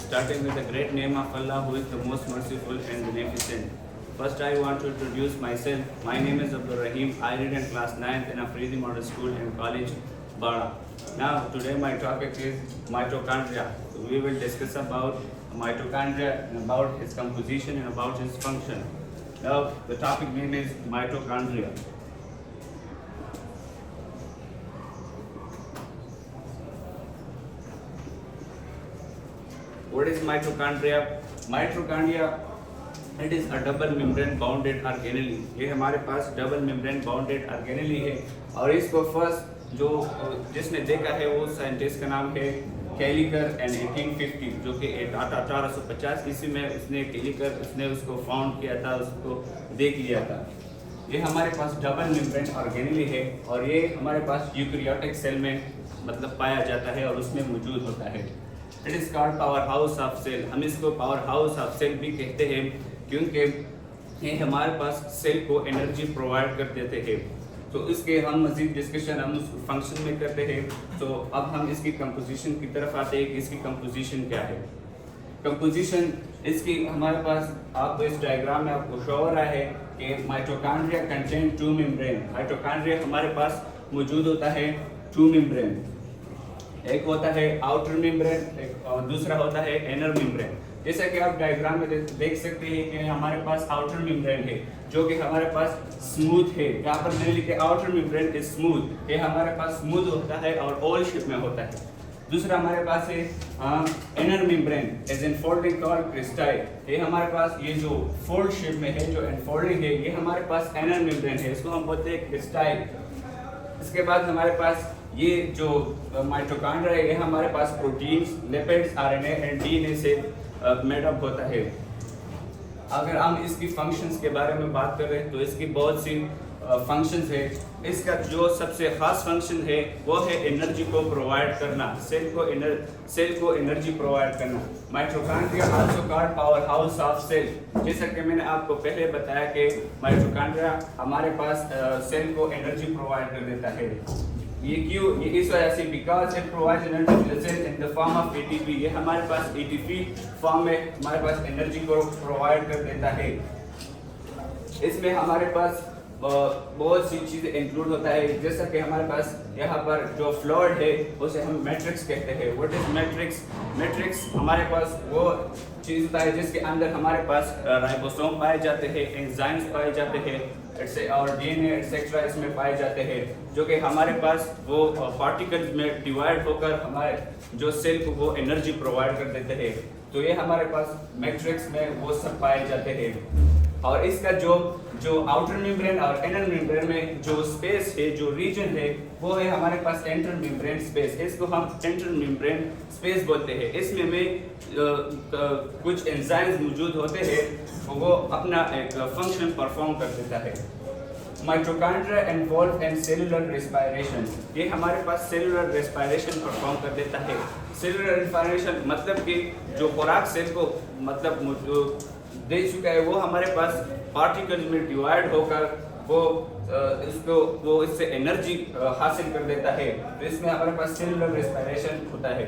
starting with the great name of Allah, who is the most merciful and beneficent. First, I want to introduce myself. My name is Abdul Rahim. I read in class 9th in Afridi Model School and College, Bada. Now, today my topic is mitochondria. So we will discuss about mitochondria and about its composition and about its function. Now, the topic name is mitochondria. What is mitochondria? Mitochondria, it is a double membrane bounded organelle. ये हमारे पास double membrane bounded organelle है और इसको first जो जिसने देखा है वो साइंटिस्ट का नाम है केलिकर एंड 1850, जो कि 1850 ईस्वी में उसने केलिकर उसने उसको फाउंड किया था, उसको देख लिया था। ये हमारे पास डबल मेम्ब्रेन ऑर्गेनेली है और ये हमारे पास यूकैरियोटिक सेल में मतलब पाया जाता है और उसमें मौजूद होता है। It is called powerhouse of cell. हम इसको पावर हाउस ऑफ सेल भी कहते हैं क्योंकि ये हमारे पास सेल को एनर्जी प्रोवाइड कर देते हैं। तो इसके हम मज़ीद डिस्कशन हम उस फंक्शन में करते हैं। तो अब हम इसकी कंपोजिशन की तरफ आते हैं कि इसकी कंपोजिशन क्या है। कंपोजिशन इसकी हमारे पास आपको इस डायग्राम में आपको शो हो रहा है कि mitochondria contain two membrane. Mitochondria हमारे पास मौजूद होता है टू मेम्ब्रेन, एक होता है आउटर मेम्ब्रेन और दूसरा होता है इनर मेम्ब्रेन। जैसा कि आप डायग्राम में देख सकते हैं कि हमारे पास आउटर मेम्ब्रेन है जो कि हमारे पास स्मूथ है। यहाँ पर मैंने लिखे आउटर मेम्ब्रेन इज स्मूथ, ये हमारे पास स्मूथ होता है और ओवल शेप में होता है। दूसरा हमारे पास है इनर मेम्ब्रेन एज एनफोल्डिंग कॉल्ड क्रिस्टाई। ये हमारे पास ये जो फोल्ड शेप में है, जो एनफोल्डिंग है, ये हमारे पास इनर मेम्ब्रेन है, इसको हम बोलते हैं क्रिस्टाई। इसके बाद हमारे पास ये जो माइटोकॉन्ड्रिया है, ये हमारे पास proteins, lipids, RNA and DNA से मेड अप होता है। अगर हम इसकी फंक्शंस के बारे में बात करें तो इसकी बहुत सी फंक्शंस है। इसका जो सबसे खास फंक्शन है वो है एनर्जी को प्रोवाइड करना, सेल को एनर्जी प्रोवाइड करना। Mitochondria also called powerhouse of cell. जैसा कि मैंने आपको पहले बताया कि माइटोकॉन्ड्रिया हमारे पास सेल को एनर्जी प्रोवाइड कर देता है। ये क्यों? ये इस वजह से because it provides energy to the cell in the form of ATP. ये हमारे पास एटीपी फॉर्म में हमारे पास एनर्जी को प्रोवाइड कर देता है। इसमें हमारे पास बहुत सी चीज़ें इंक्लूड होता है, जैसा कि हमारे पास यहाँ पर जो फ्लूइड है उसे हम मैट्रिक्स कहते हैं। What is matrix? मैट्रिक्स हमारे पास वो चीज़ होता है जिसके अंदर हमारे पास राइबोसोम पाए जाते हैं, एंजाइम्स पाए जाते हैं और डीएनए एटसेट्रा इसमें पाए जाते हैं, जो कि हमारे पास वो पार्टिकल्स में डिवाइड होकर हमारे जो सेल को वो एनर्जी प्रोवाइड कर देते हैं। तो ये हमारे पास मैट्रिक्स में वो सब पाए जाते हैं। और इसका जो आउटर मेम्ब्रेन और इनर मेम्ब्रेन में जो स्पेस है, जो रीजन है, वो है हमारे पास इंटर मेम्ब्रेन स्पेस। इसको हम इंटर मेम्ब्रेन स्पेस बोलते हैं। इसमें में कुछ एंजाइम्स मौजूद होते हैं, वो अपना एक फंक्शन परफॉर्म कर देता है। Mitochondria involve in cellular respiration. ये हमारे पास सेलुलर रेस्पिरेशन परफॉर्म कर देता है। सेलुलर रेस्पिरेशन मतलब कि जो खुराक सेल को मतलब दे चुका है, वो हमारे पास पार्टिकल्स में डिवाइड होकर वो इससे एनर्जी हासिल कर देता है। तो इसमें हमारे पास सेलुलर रेस्पिरेशन होता है।